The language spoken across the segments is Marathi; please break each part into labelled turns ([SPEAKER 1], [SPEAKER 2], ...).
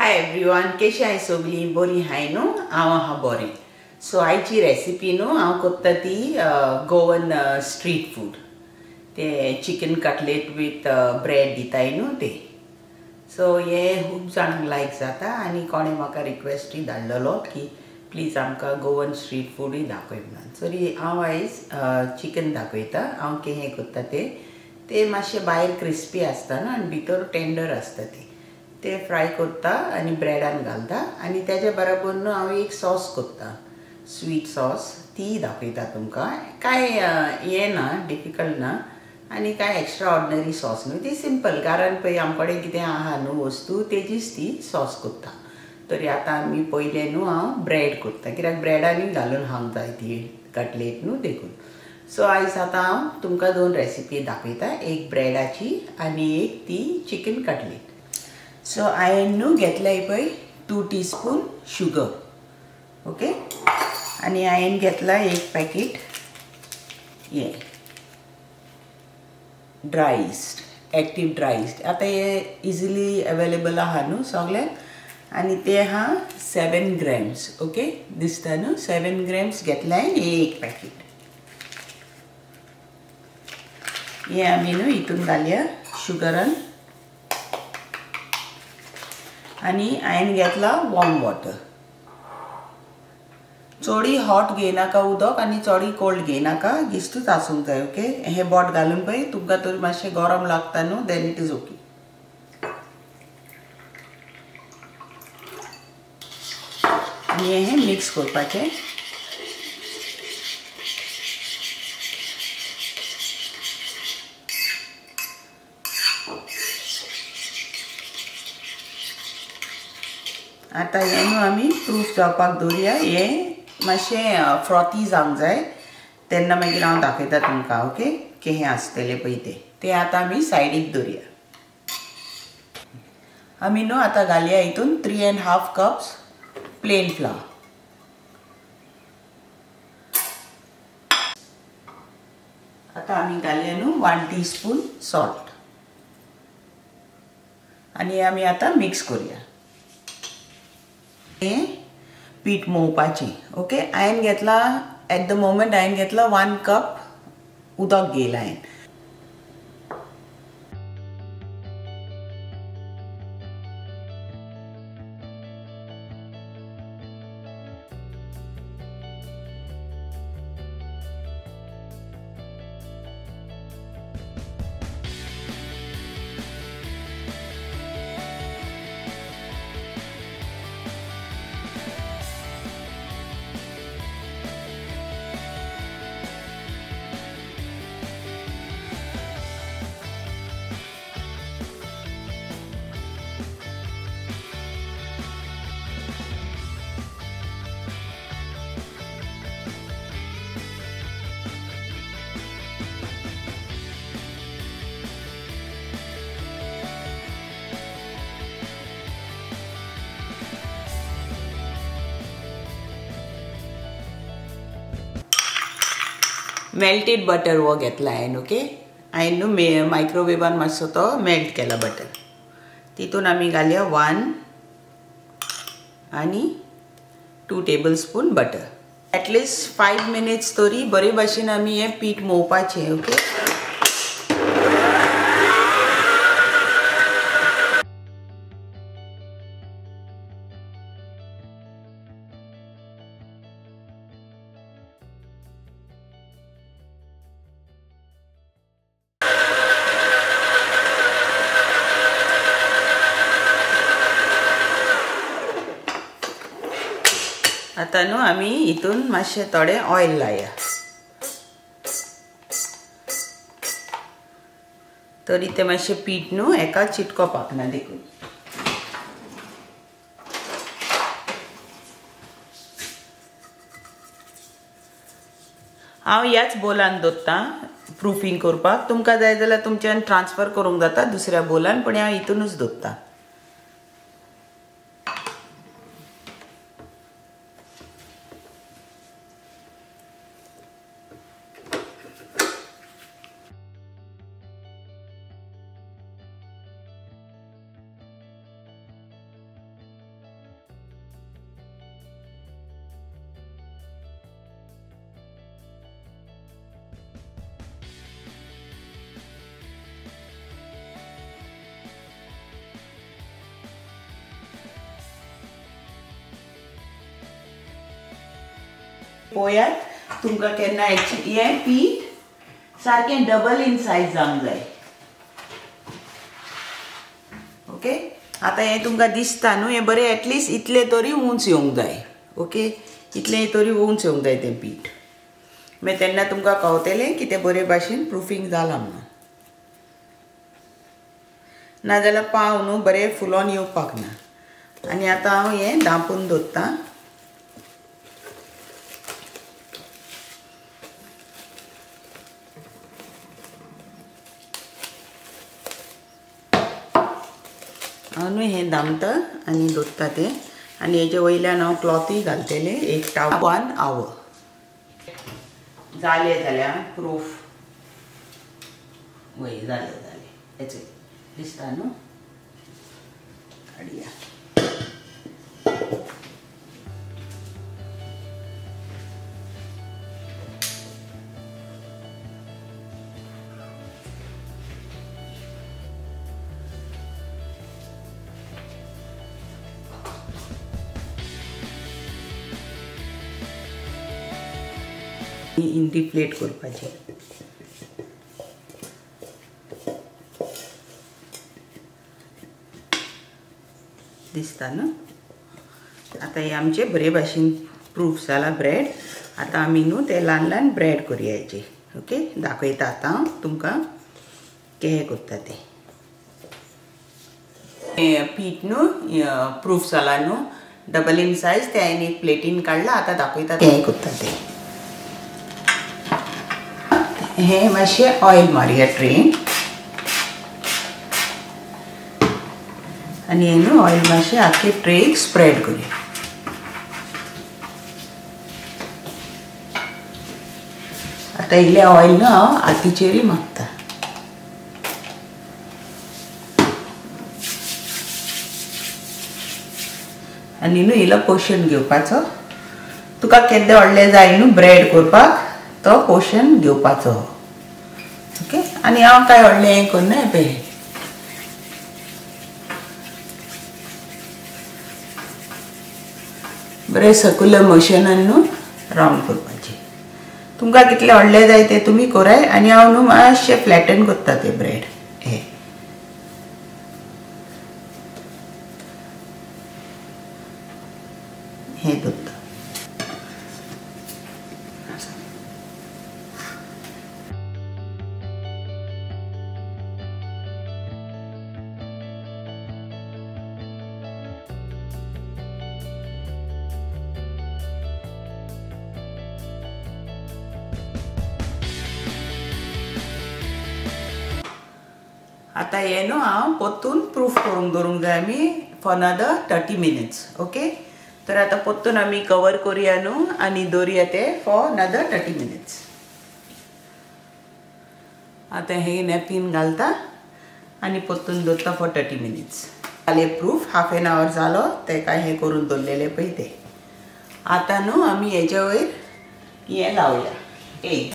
[SPEAKER 1] हाय एवरीवन, कशी आहे सगळी? बरी हाय न्हू? हांव आहा बरें. सो आयची रेसिपी न्हू हांव करता ती गोवन स्ट्रीट फूड. ते चिकन कटलेट विथ ब्रेड दिताय न्हू ते. सो हे खूब जाणांक लायक जाता आनी कोणें म्हाका रिक्वेस्टूय धाडलेलो की प्लीज आमकां गोवन स्ट्रीट फूडूय दाखय म्हणून. सो हांव आयज चिकन दाखयता. हांव केहें करता ते मातशें भायर क्रिस्पी आसता न्हू आनी भितर टेंडर आसता ते फ्राय करता आनी ब्रेडान घालता आनी तेज्या बराबर न्हू हांव एक सॉस करता, स्वीट सॉस. ती दाखयता तुमकां. कांय हें ना, डिफिकल्ट ना आनी कांय एक्स्ट्रा ऑर्डिनरी सॉस न्हू. ती सिंपल घरान पळय आमचे कडेन कितें आहा न्हू वस्तू तेजीच ती सॉस करता. तरी आतां आमी पयलें न्हू हांव ब्रेड करता, कित्याक ब्रेडानूय घालून खावंक जाय ती कटलेट न्हू देखून. सो आयज आतां हांव तुमकां 2 रेसिपी दाखयता, एक ब्रेडाची आनी एक ती चिकन कटलेट. सो हांवें न्हू घेतल्याय पळय 2 टीस्पून शुगर, ओके. आनी हांवें घेतला एक पॅकेट हे dry east, active dry east. आतां हे इजिली अवेलेबल आहा न्हू सगळ्यांक. आनी ते आहा 7 ग्रॅम्स, ओके. दिसता न्हू 7 ग्रॅम्स घेतले हांवें एक पॅकेट. हे आमी न्हू हितून घालया शुगरान. आनी हांवें घेतला वॉर्म वॉटर. चोडी हॉट घेयनाका उदक आनी चोडी कोल्ड घेयनाका, गिश्टूच आसूंक जाय, ओके. हे बोट घालून पळय तुमकां तर मातशें गरम लागता न्हू, देन इट इज ओके. आनी हे मिक्स करपाचें. आतां हें न्हू आमी प्रूफ जावपाक दवरया. हें मातशें फ्रॉथी जावंक जाय, तेन्ना मागीर हांव दाखयता तुमकां, ओके, केहें आसतलें पळय तें आतां आमी सायडीक दवरया. आमी न्हू आतां घालया हितून 3.5 कप्स प्लेन फ्लावर. आतां आमी घालया न्हू 1 टीस्पून सॉल्ट आनी आमी आतां मिक्स करुया. हें पीठ मोवपाचें, ओके. हांवें घेतला एट द मोमेंट हांवें घेतला 1 कप उदक घेयलां हांवें. मेल्टेड बटर वो घेतला हांवें, ओके. हांवें न्हू मायक्रोवेवान मातसो तो मेल्ट केला बटर. तितून आमी घालया 1 आनी 2 table spoon butter. At least 5 minutes तरी बरे भाशेन आमी हें पीठ मोवपाचें, ओके. आतां न्हू आमी हितून मातशें थोडें ऑयल लाया. तरी तें मातशें पीठ न्हू हेका चिटकोपाक ना देखून. हांव ह्याच बोलान दवरतां प्रूफींग करपाक. तुमकां जाय जाल्यार तुमच्यान ट्रान्सफर करूंक जाता दुसऱ्या बोलान, पण हांव हितूनूच दवरतां. पळयात तुमकां केन्ना हे पीठ सारकें डबल इन सायज जावंक जाय. ओके, आतां हें तुमकां दिसता न्हू, हें बरें एटलिस्ट इतलें तरी उंच येवंक जाय. ओके, इतलें तरी उंच येवंक जाय तें पीठ. मागीर तेन्ना तुमकां कळटलें की तें बरे भाशेन प्रूफींग जालां म्हणून. नाजाल्यार पाव न्हू बरें फुलोन येवपाक ना. आनी आतां हांव हें धांपून दवरतां. हांव न्हू हें धांपता आनी दवरता तें, आनी हेजे वयल्यान हांव क्लॉथूय घालतलें एक 1 आवर. जालें जाल्यार प्रूफ वय जालें हेचें दिसता न्हू. काडया. इंडिफ्लेट करपाचें. दिसता न्हू. आतां हे आमचे बरे भाशेन प्रूफ जाला ब्रेड. आतां आमी न्हू ते ल्हान ल्हान ब्रेड करुया हेचे. ओके, दाखयता आतां हांव तुमकां केहें करता तें. पीठ न्हू प्रूफ जाला न्हू डबल इन सायज. ते हांवें एक प्लेटीन काडला. आतां दाखयता केहें करता तें. हें मातशें ऑयल मारया ट्रेन. आनी हें न्हू ऑयल मातशें आख्खे ट्रेक स्प्रेड करुया. आतां इल्लें ऑयल न्हू हांव हातीचेरूय मारता. आनी न्हू इल्लो पोर्शन घेवपाचो. तुका केन्ना व्हडलें जाय न्हू ब्रेड करपाक तो पोर्शन घेवपाचो. ओके, आनी हांव कांय व्हडलें हें करना. पळय बरें सर्कुलर मोशनान न्हू रावंड करपाचें. तुमकां कितलें व्हडलें जाय तें तुमी कराय. आनी हांव न्हू मातशें फ्लॅटन करता तें ब्रेड. हें दवरता. आतां हें न्हू हांव परतून प्रूफ करून दवरूंक जाय आमी फॉर अनदर 30 minutes. ओके, तर आतां परतून आमी कवर करुया न्हू आनी दवरुया तें फॉर अनदर 30 minutes. आतां हें नॅपकीन घालता आनी परतून दवरता फॉर 30 minutes. जालें प्रूफ. हाफ एन आवर जालो तेका हें करून दवरलेलें पळय तें. आतां न्हू आमी हेच्या वयर हें लावया एग.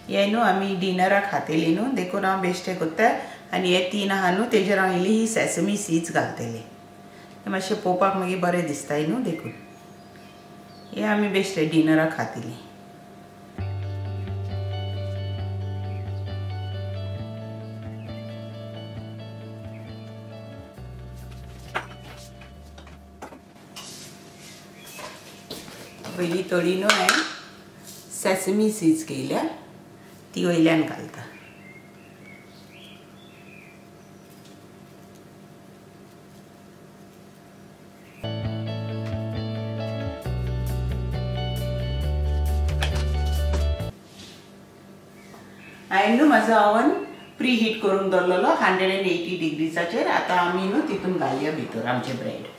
[SPEAKER 1] हे न्हू आमी डिनराक खातेली न्हू देखून हांव बेश्टें करता. आनी हे 3 आहा न्हू तेजेर हांव इल्ली ही सेसमी सीड्स घालतलें. हें मातशें पळोवपाक मागीर बरें दिसताय न्हू देखून हे आमी बेश्टें डिनराक खातेली. पयलीं थोडी न्हू हांवें सेसमी सीड्स घेयल्या ती वयल्यान घालता. हांवें न्हू म्हाजो ओवन प्री हीट करून दवरलेलो 180 डिग्रीसाचेर. आतां आमी न्हू तितून घालया भितर आमचे ब्रेड.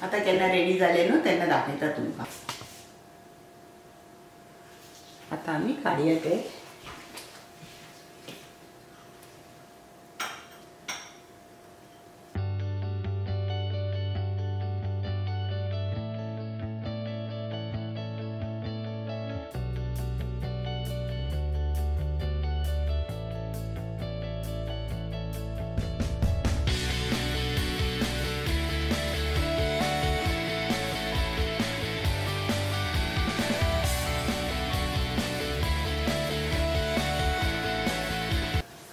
[SPEAKER 1] आतां केन्ना रेडी जालें न्हू तेन्ना दाखयता तुमकां. आतां आमी काडया ते.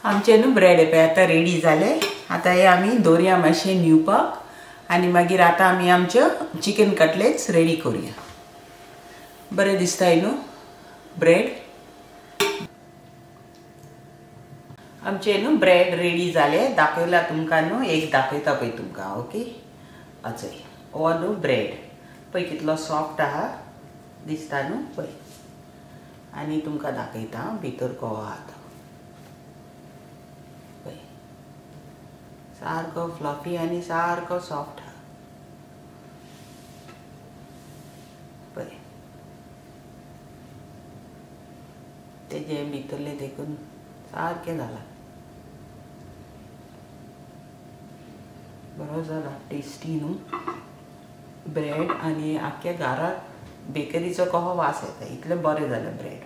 [SPEAKER 1] आमचे न्हू ब्रेड हे पळय आतां रेडी जाले. आतां हे आमी दवरया मातशें न्हिवपाक आनी मागीर आतां आमी आमच्यो चिकन कटलेट्स रेडी करुया. बरें दिसताय न्हू ब्रेड. आमचे न्हू ब्रेड रेडी जाले. दाखयला तुमकां न्हू एक दाखयता पळय तुमकां. ओके आचय हो न्हू ब्रेड पळय कितलो सॉफ्ट आहा दिसता न्हू पळय. आनी तुमकां दाखयता भितर कहो आहा तो पळय. सारको फ्लफी आनी सारको सॉफ्ट आहा पळय. तेजे भितरले देखून सारकें जाला. बरो जाला टेस्टी न्हू ब्रेड आनी आख्ख्या घराक बेकरीचो कहो वास येता. इतलें बरें जालें ब्रेड.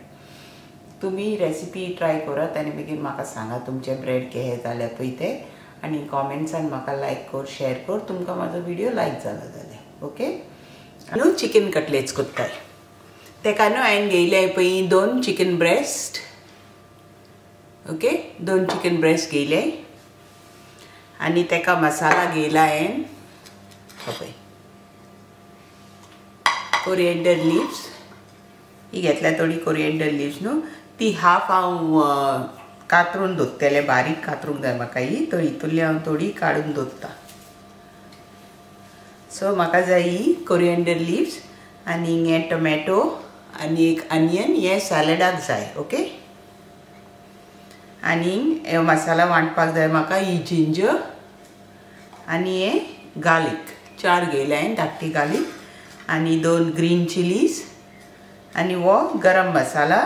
[SPEAKER 1] तुमी रेसिपी ट्राय करात आनी मागीर म्हाका सांगा तुमचे ब्रेड केहे जाले पळय ते. आनी कॉमेंट्सान म्हाका लायक कर शेअर कर तुमकां म्हाजो व्हिडिओ लायक जाला जाल्यार. ओके न्हू चिकन कटलेट्स कोत्ताय. तेका न्हू हांवें घेयले पळय 2 chicken breast. Okay 2 chicken breast घेयले आनी तेका मसाला घेयला हांवें पळय. कोरिएंडर लिव्स ही घेतल्या थोडी कोरिएंडर लिव्स न्हू. ती हाफ हांव कातरून दवरतलें. बारीक कातरूंक जाय म्हाका ही. तो हितूंतली हांव थोडी काडून दवरता. सो म्हाका जाय ही कोरिएंडर लिव्स आनी हे टोमॅटो आनी एक अनियन हे सॅलडाक जाय. ओके आनी हे मसाला वांटपाक जाय म्हाका ही जिंजर आनी हे गार्लीक 4 घेयले हांवें धाकटी गार्लीक आनी 2 ग्रीन चिलीज आनी वो गरम मसाला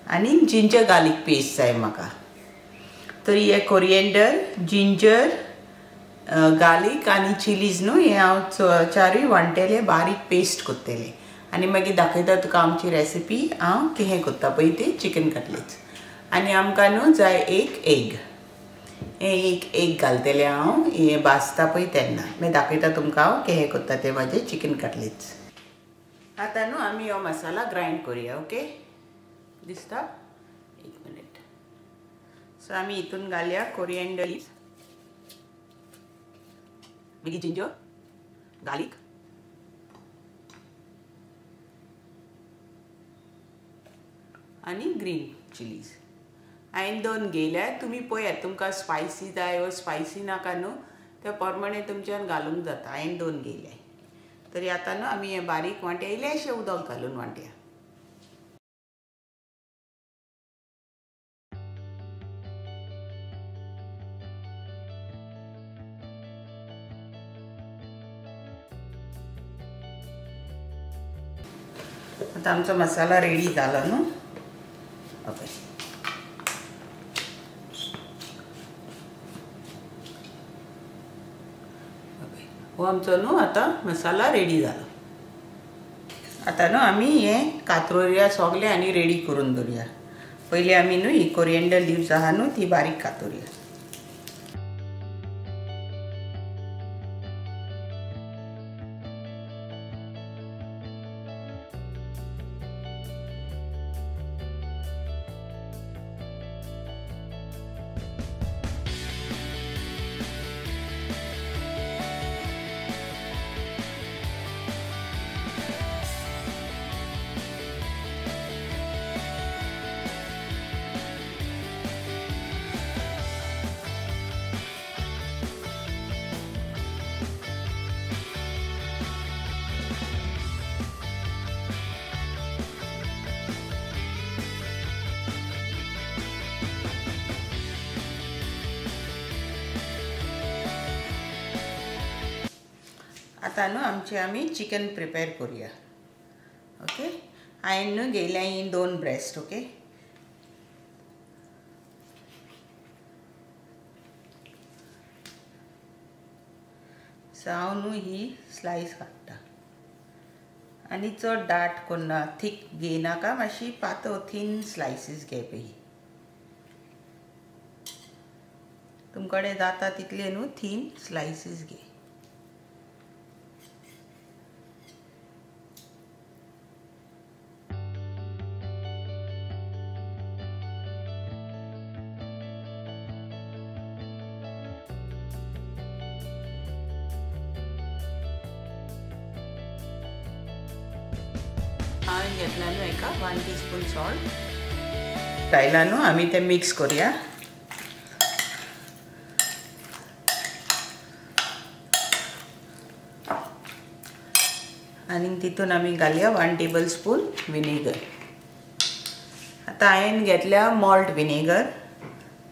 [SPEAKER 1] आनी जिंजर गार्लीक पेस्ट जाय म्हाका. तरी हे कोरिएंडर जिंजर गार्लीक आनी चिलीज न्हू हे हांव 4य वांटलेले बारीक पेस्ट कोत्तेले आनी मागीर दाखयता तुका आमची रेसिपी हांव केहे कोत्ता पळय ती चिकन कटलेट्स. आनी आमकां न्हू जाय एक एग. हे एक एग घालतलें हांव हे भाजता पळय तेन्ना. मागीर दाखयता तुमकां हांव केहे कोत्ता ते म्हाजे चिकन कटलेट्स. आतां न्हू आमी हो मसाला ग्रायंड करुया. ओके दिसता एक मिनिट. सो आमी हितून घालया कोरिएंडर लिव्स मागीर जिंजर गार्लीक आनी ग्रीन चिलीज. हांवें 2 घेयल्या. तुमी पळयात तुमकां स्पायसी जाय वा स्पायसी नाका न्हू त्या प्रमाणे तुमच्यान घालूंक जाता. हांवें 2 घेयल्या. तरी आतां न्हू आमी हे बारीक वांटे इल्लेशें उदक घालून वांटया. आतां आमचो मसाला रेडी जालो न्हू. ओके हो आमचो न्हू आतां मसाला रेडी जालो. आतां न्हू आमी हे कातरुया सोगले आनी रेडी करून दवरुया. पयलीं आमी न्हू ही कोरिएंडर लिव्स आहा न्हू ती बारीक कातरुया. आतां न्हू आमचे आमी चिकन प्रिपेर करुया. ओके हांवें न्हू घेयल्या ही 2 ब्रेस्ट. ओके सो हांव न्हू ही स्लायस काडटा आनी चड दाट करना. थीक घेयनाका मातशी पातळ थीन स्लायसीस घे पळय. तुमचे कडेन जाता तितले न्हू थीन स्लायसीस घे. हांवें घेतला न्हू एका 1 टीस्पून सॉल्ट घायला न्हू आमी ते मिक्स करूया. आणि तितून आमी घालया 1 टेबलस्पून विनेगर. आता हांवें घेतल्या मॉल्ट विनेगर.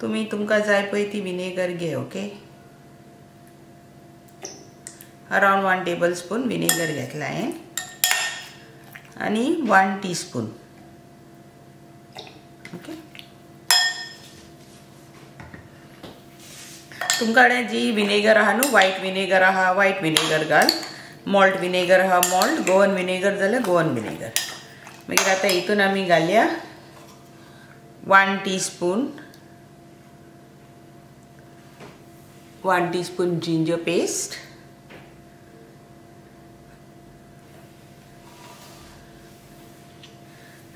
[SPEAKER 1] तुमकां जाय पळय ती विनेगर घे. ओके, अराउंड 1 टेबलस्पून विनेगर घेतला हांवें आणि 1 टीस्पून. ओके, तुमच्या कडेन जी विनेगर आहा न्हू, व्हाईट विनेगर आहा व्हाईट विनेगर घाल, मॉल्ट विनेगर आहा मॉल्ट, गोवन विनेगर जाल्यार गोवन विनेगर. मागीर आतां हितून आमी घालया 1 टीस्पून जिंजर पेस्ट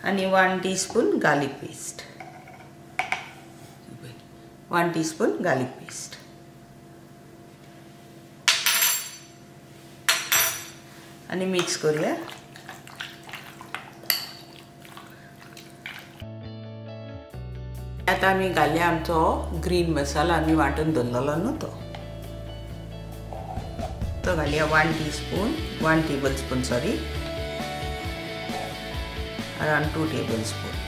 [SPEAKER 1] आणि 1 teaspoon garlic paste. 1 teaspoon garlic paste आणि मिक्स करूया. आता आमी घालया आमचो ग्रीन मसाला आमी वांटून दवरलेलो न्हू तो घालया 1 टेबलस्पून सॉरी, around 2 tablespoons.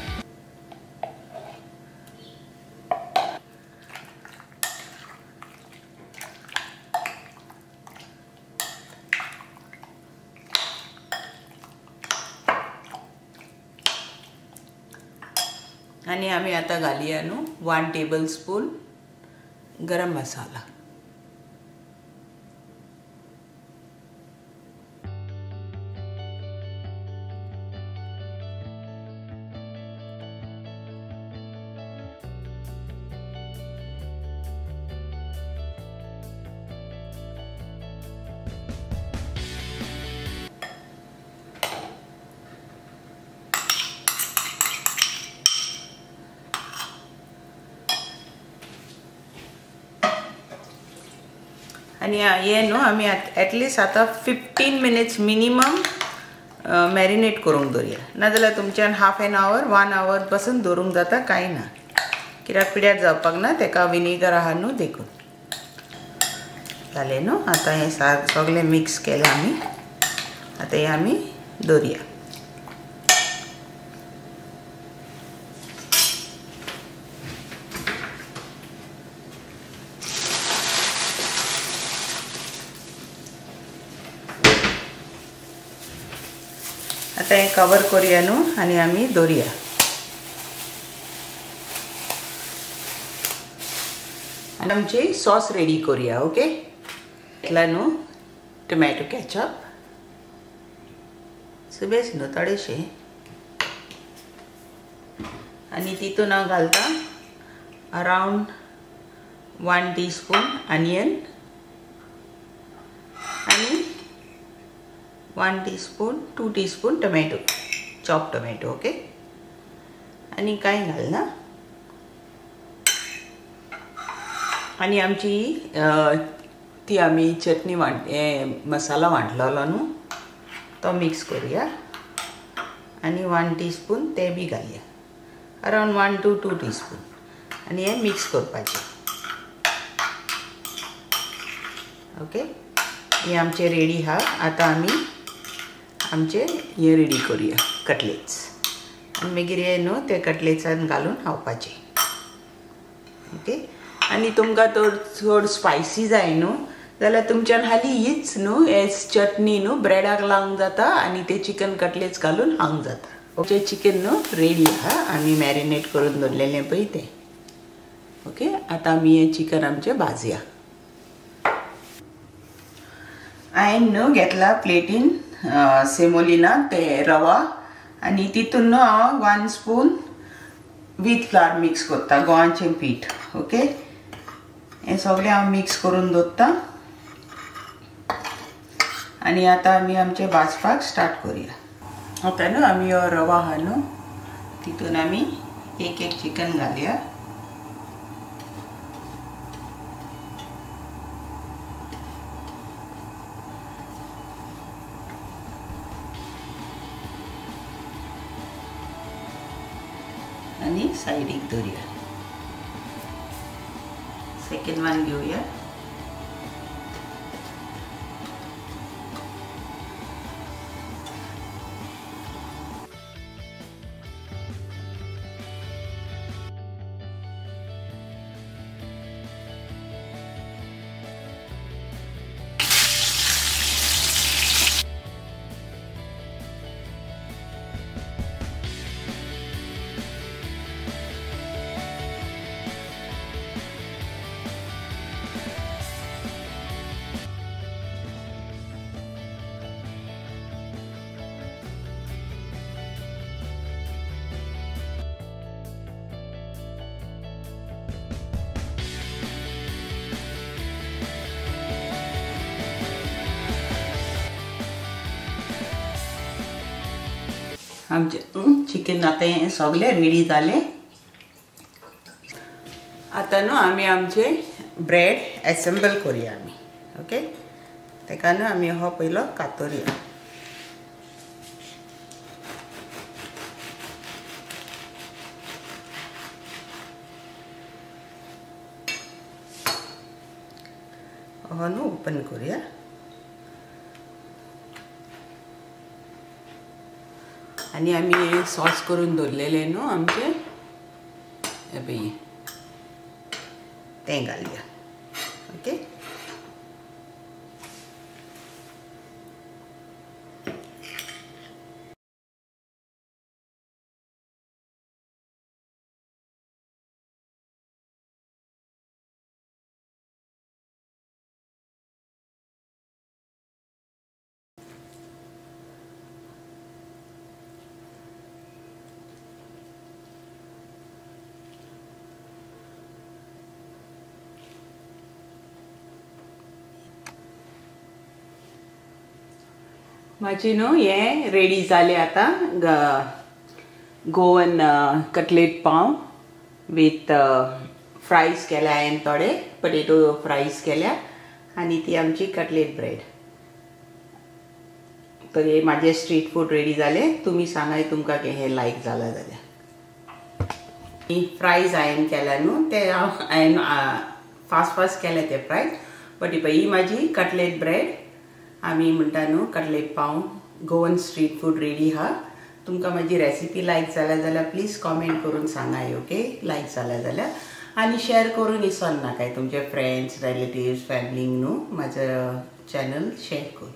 [SPEAKER 1] आणि आमी आता घालया न्हू 1 टेबलस्पून गरम मसाला. आणि हे न्हू आमी एटलिस्ट आता 15 मिनिट्स मिनिमम मॅरिनेट करूंक दवरया. नाजाल्यार तुमच्यान हाफ एन आवर 1 आवर पासून दवरूंक जाता, कांय ना, कित्याक पिड्यार जावपाक ना, तेका विनेगर आहा न्हू देखून. जालें न्हू. आता हे सगळें मिक्स केलें आमी. आता हे आमी दवरया. आता हे कवर करूया न्हू आणि आमी दवरया. आणि आमची सॉस रेडी करूया. ओके, घेतला न्हू टोमॅटो केचप, बेस न्हू थोडेशे, आणि तितून हांव घालता अराउंड 1 टीस्पून ऑनियन आणि 1 teaspoon 2 teaspoon tomato, chop tomato. Okay, आणि कांय घालना. आणि आमची ती आमी चटणी मसाला वांटलेलो न्हू तो मिक्स करूया आणि 1 टीस्पून ते बी घालया, अराउंड 1 to 2 टीस्पून, आणि हे मिक्स करपाचें. ओके, हे आमचे रेडी हा. आता आमी आमचे हे रेडी करूया कटलेट्स, आणि मागीर हे न्हू ते कटलेट्सान घालून खावपाचे. ओके, आणि तुमकां तर चड स्पायसी जाय न्हू जाल्यार तुमच्यान हाली हीच न्हू एज चटणी न्हू ब्रेडाक लावंक जाता आणि ते चिकन कटलेट्स घालून खावंक जाता. ओके, चिकन न्हू रेडी आहा आमी मॅरिनेट करून दवरलेलें पळय तें. ओके, आता आमी हे चिकन आमचें भाजया. हांवें न्हू घेतला प्लेटीन सेमोलिना ते रवा, आणि तितून न्हू हांव 1 स्पून व्हीट फ्लावर मिक्स करता, गव्हाचें पीठ. ओके, हे सगळें हांव मिक्स करून दवरता. आणि आता आमी आमचे भाजपाक स्टार्ट करूया. आता न्हू आमी हो रवा आहा न्हू तितून आमी एक चिकन घालया. आणि सायडीक दवरया. सेकंड वन घेऊया. आमचे चिकन आता हे सगळे रेडी झाले. आता न्हू आमी आमचे ब्रेड एसेंबल करूया आमी. ओके, तेका न्हू आमी हो पयलो कातरुया. हो न्हू ओपन करूया. आणि आम्ही सॉस करून दवरलेले न्हू आमचे हे पळय ते घालया. ओके, माझी न्हू हे रेडी जाले. आता गोवन कटलेट पाव विथ फ्रायज केल्या. हांवें थोडे पोटेटो फ्रायज केल्या आणि ती आमची कटलेट ब्रेड. तर हे माझे स्ट्रीट फूड रेडी जाले. तुम्ही सांगाय तुमकां हे लायक जाला जाल्यार. फ्रायज हांवें केल्या न्हू ते हांवें फास्ट केले ते फ्रायज. बट ही माझी कटलेट ब्रेड आमी म्हणटा न्हू कटलेट पाव गोवन स्ट्रीट फूड रेडी हा. तुमकां माझी रेसिपी लायक जाल्यार प्लीज कॉमेंट करून सांगाय. ओके, लायक जाल्यार आणि शेअर करून विसर नाकाय तुमचे फ्रेंड्स रिलेटिव्स फॅमिलींक न्हू माझं चॅनल शेअर कर.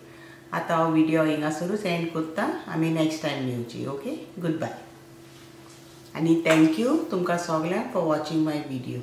[SPEAKER 1] आता हो व्हिडिओ हिंगासरूच एंड करता. आमी नेक्स्ट टायम मेळची. ओके, गुड बाय आणि थँक्यू तुमकां सगळ्यांक फॉर वॉचिंग माय व्हिडिओ.